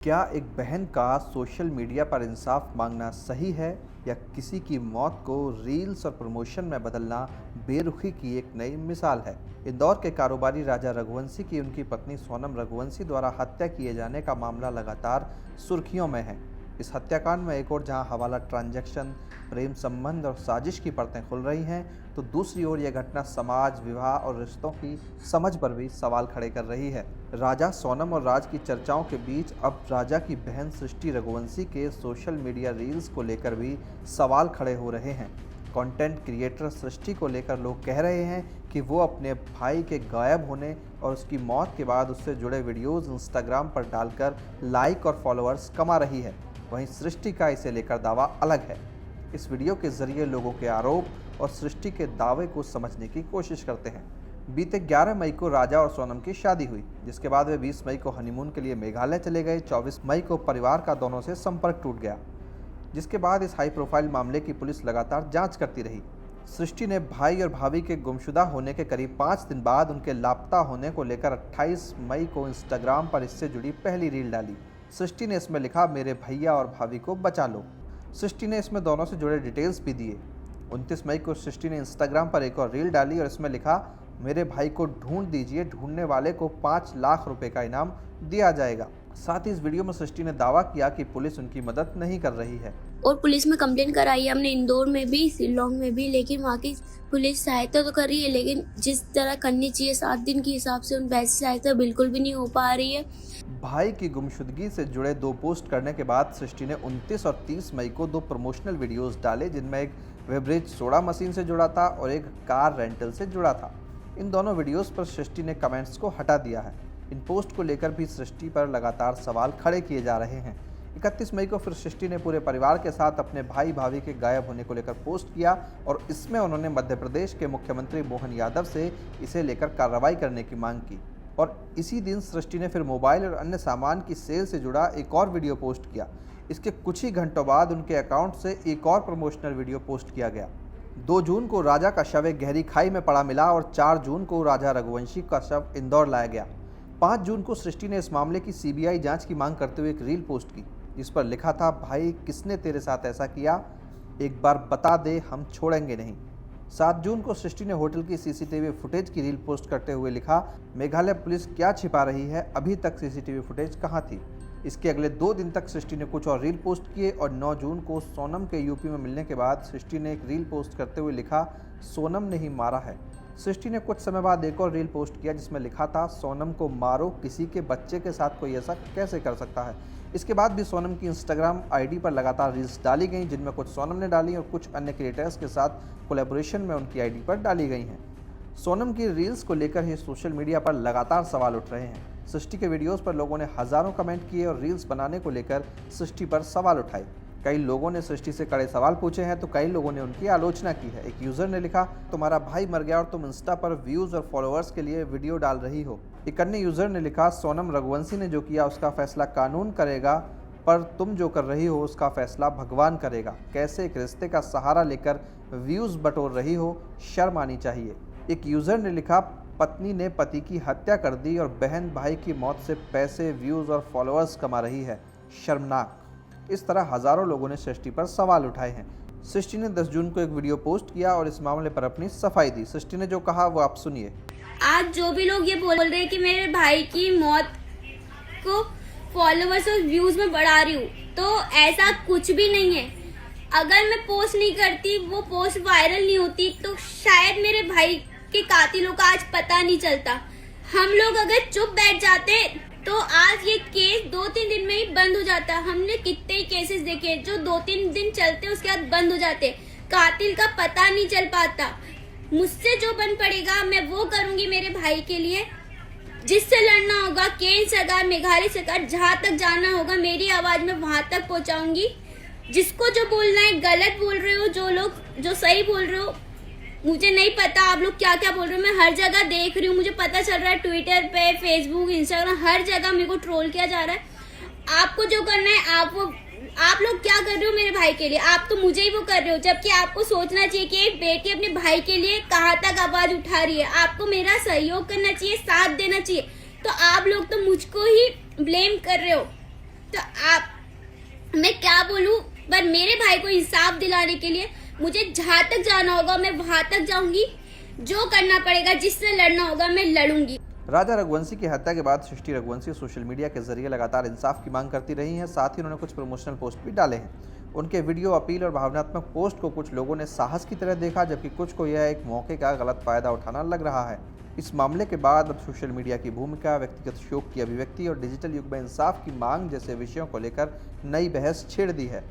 क्या एक बहन का सोशल मीडिया पर इंसाफ मांगना सही है या किसी की मौत को रील्स और प्रमोशन में बदलना बेरुखी की एक नई मिसाल है। इंदौर के कारोबारी राजा रघुवंशी की उनकी पत्नी सोनम रघुवंशी द्वारा हत्या किए जाने का मामला लगातार सुर्खियों में है। इस हत्याकांड में एक ओर जहां हवाला ट्रांजैक्शन, प्रेम संबंध और साजिश की परतें खुल रही हैं, तो दूसरी ओर यह घटना समाज, विवाह और रिश्तों की समझ पर भी सवाल खड़े कर रही है। राजा सोनम और राज की चर्चाओं के बीच अब राजा की बहन सृष्टि रघुवंशी के सोशल मीडिया रील्स को लेकर भी सवाल खड़े हो रहे हैं। कंटेंट क्रिएटर सृष्टि को लेकर लोग कह रहे हैं कि वो अपने भाई के गायब होने और उसकी मौत के बाद उससे जुड़े वीडियोस इंस्टाग्राम पर डालकर लाइक और फॉलोअर्स कमा रही है। वहीं सृष्टि का इसे लेकर दावा अलग है। इस वीडियो के जरिए लोगों के आरोप और सृष्टि के दावे को समझने की कोशिश करते हैं। बीते 11 मई को राजा और सोनम की शादी हुई, जिसके बाद वे 20 मई को हनीमून के लिए मेघालय चले गए। 24 मई को परिवार का दोनों से संपर्क टूट गया, जिसके बाद इस हाई प्रोफाइल मामले की पुलिस लगातार जांच करती रही। सृष्टि ने भाई और भाभी के गुमशुदा होने के करीब 5 दिन बाद उनके लापता होने को लेकर 28 मई को इंस्टाग्राम पर इससे जुड़ी पहली रील डाली। सृष्टि ने इसमें लिखा, मेरे भैया और भाभी को बचा लो। सृष्टि ने इसमें दोनों से जुड़े डिटेल्स भी दिए। 29 मई को सृष्टि ने इंस्टाग्राम पर एक और रील डाली और इसमें लिखा, मेरे भाई को ढूंढ दीजिए, ढूंढने वाले को 5 लाख रुपए का इनाम दिया जाएगा। साथ ही इस वीडियो में सृष्टि ने दावा किया कि पुलिस उनकी मदद नहीं कर रही है। और पुलिस में कंप्लेंट कराई है हमने, इंदौर में भी, शिलोंग में भी, लेकिन वहाँ की पुलिस सहायता तो कर रही है, लेकिन जिस तरह करनी चाहिए 7 दिन के हिसाब से वैसी सहायता बिल्कुल भी नहीं हो पा रही है। भाई की गुमशुदगी से जुड़े 2 पोस्ट करने के बाद सृष्टि ने 29 और 30 मई को 2 प्रमोशनल वीडियोस डाले, जिनमें एक वेब्रिज सोडा मशीन से जुड़ा था और एक कार रेंटल से जुड़ा था। इन दोनों वीडियोस पर सृष्टि ने कमेंट्स को हटा दिया है। इन पोस्ट को लेकर भी सृष्टि पर लगातार सवाल खड़े किए जा रहे हैं। 31 मई को फिर सृष्टि ने पूरे परिवार के साथ अपने भाई भाभी के गायब होने को लेकर पोस्ट किया और इसमें उन्होंने मध्य प्रदेश के मुख्यमंत्री मोहन यादव से इसे लेकर कार्रवाई करने की मांग की। और इसी दिन सृष्टि ने फिर मोबाइल और अन्य सामान की सेल से जुड़ा एक और वीडियो पोस्ट किया। इसके कुछ ही घंटों बाद उनके अकाउंट से एक और प्रमोशनल वीडियो पोस्ट किया गया। 2 जून को राजा का शव एक गहरी खाई में पड़ा मिला और 4 जून को राजा रघुवंशी का शव इंदौर लाया गया। 5 जून को सृष्टि ने इस मामले की सीबीआई जांच की मांग करते हुए एक रील पोस्ट की, जिस पर लिखा था, भाई किसने तेरे साथ ऐसा किया, एक बार बता दे, हम छोड़ेंगे नहीं। 7 जून को सृष्टि ने होटल की सीसीटीवी फुटेज की रील पोस्ट करते हुए लिखा, मेघालय पुलिस क्या छिपा रही है, अभी तक सीसीटीवी फुटेज कहाँ थी। इसके अगले 2 दिन तक सृष्टि ने कुछ और रील पोस्ट किए और 9 जून को सोनम के यूपी में मिलने के बाद सृष्टि ने एक रील पोस्ट करते हुए लिखा, सोनम ने ही मारा है। सृष्टि ने कुछ समय बाद एक और रील पोस्ट किया, जिसमें लिखा था, सोनम को मारो, किसी के बच्चे के साथ कोई ऐसा कैसे कर सकता है। इसके बाद भी सोनम की इंस्टाग्राम आईडी पर लगातार रील्स डाली गई, जिनमें कुछ सोनम ने डाली और कुछ अन्य क्रिएटर्स के साथ कोलैबोरेशन में उनकी आईडी पर डाली गई हैं। सोनम की रील्स को लेकर ही सोशल मीडिया पर लगातार सवाल उठ रहे हैं। सृष्टि के वीडियोस पर लोगों ने हजारों कमेंट किए और रील्स बनाने को लेकर सृष्टि पर सवाल उठाए। कई लोगों ने सृष्टि से कड़े सवाल पूछे हैं तो कई लोगों ने उनकी आलोचना की है। एक यूजर ने लिखा, तुम्हारा भाई मर गया और तुम इंस्टा पर व्यूज और फॉलोअर्स के लिए वीडियो डाल रही हो। एक अन्य यूजर ने लिखा, सोनम रघुवंशी ने जो किया उसका फैसला कानून करेगा, पर तुम जो कर रही हो उसका फैसला भगवान करेगा। कैसे एक रिश्ते का सहारा लेकर व्यूज बटोर रही हो, शर्म आनी चाहिए। एक यूजर ने लिखा, पत्नी ने पति की हत्या कर दी और बहन भाई की मौत से पैसे, व्यूज और फॉलोअर्स कमा रही है, शर्मनाक। इस तरह हजारों लोगों ने सृष्टि पर सवाल उठाए हैं। सृष्टि ने 10 जून को एक वीडियो पोस्ट किया और इस मामले पर अपनी सफाई दी। सृष्टि ने जो कहा वो आप सुनिए। आज जो भी लोग ये बोल रहे हैं कि मेरे भाई की मौत को फॉलोअर्स और व्यूज में बढ़ा रही हूँ, तो ऐसा कुछ भी नहीं है। अगर मैं पोस्ट नहीं करती, वो पोस्ट वायरल नहीं होती, तो शायद मेरे भाई के कातिलों का आज पता नहीं चलता। हम लोग अगर चुप बैठ जाते तो आज ये केस 2-3 दिन में ही बंद हो जाता। हमने कितने ही केसेस देखे जो 2-3 दिन चलते उसके बाद बंद हो जाते। कातिल का पता नहीं चल पाता। मुझसे जो बन पड़ेगा मैं वो करूंगी मेरे भाई के लिए। जिससे लड़ना होगा, केंद्र सरकार, मेघालय सरकार, जहाँ तक जाना होगा मेरी आवाज में वहां तक पहुंचाऊंगी। जिसको जो बोलना है, गलत बोल रहे हो, जो लोग जो सही बोल रहे हो, मुझे नहीं पता आप लोग क्या क्या बोल रहे हो। मैं हर जगह देख रही हूँ, मुझे पता चल रहा है, ट्विटर पे, फेसबुक, इंस्टाग्राम, हर जगह मेरे को ट्रोल किया जा रहा है। आपको जो करना है आप लोग क्या कर रहे हो मेरे भाई के लिए, आप तो मुझे ही वो कर रहे हो। जबकि आपको सोचना चाहिए कि एक बेटी अपने भाई के लिए कहाँ तक आवाज उठा रही है। आपको मेरा सहयोग करना चाहिए, साथ देना चाहिए। तो आप लोग तो मुझको ही ब्लेम कर रहे हो। तो आप मैं क्या बोलूं, पर मेरे भाई को इंसाफ दिलाने के लिए मुझे जहाँ तक जाना होगा मैं वहां तक जाऊंगी। जो करना पड़ेगा, जिससे लड़ना होगा मैं लड़ूंगी। राजा रघुवंशी की हत्या के बाद सृष्टि रघुवंशी सोशल मीडिया के जरिए लगातार इंसाफ की मांग करती रही हैं। साथ ही उन्होंने कुछ प्रमोशनल पोस्ट भी डाले हैं। उनके वीडियो, अपील और भावनात्मक पोस्ट को कुछ लोगों ने साहस की तरह देखा, जबकि कुछ को यह एक मौके का गलत फायदा उठाना लग रहा है। इस मामले के बाद अब सोशल मीडिया की भूमिका, व्यक्तिगत शोक की अभिव्यक्ति और डिजिटल युग में इंसाफ की मांग जैसे विषयों को लेकर नई बहस छेड़ दी है।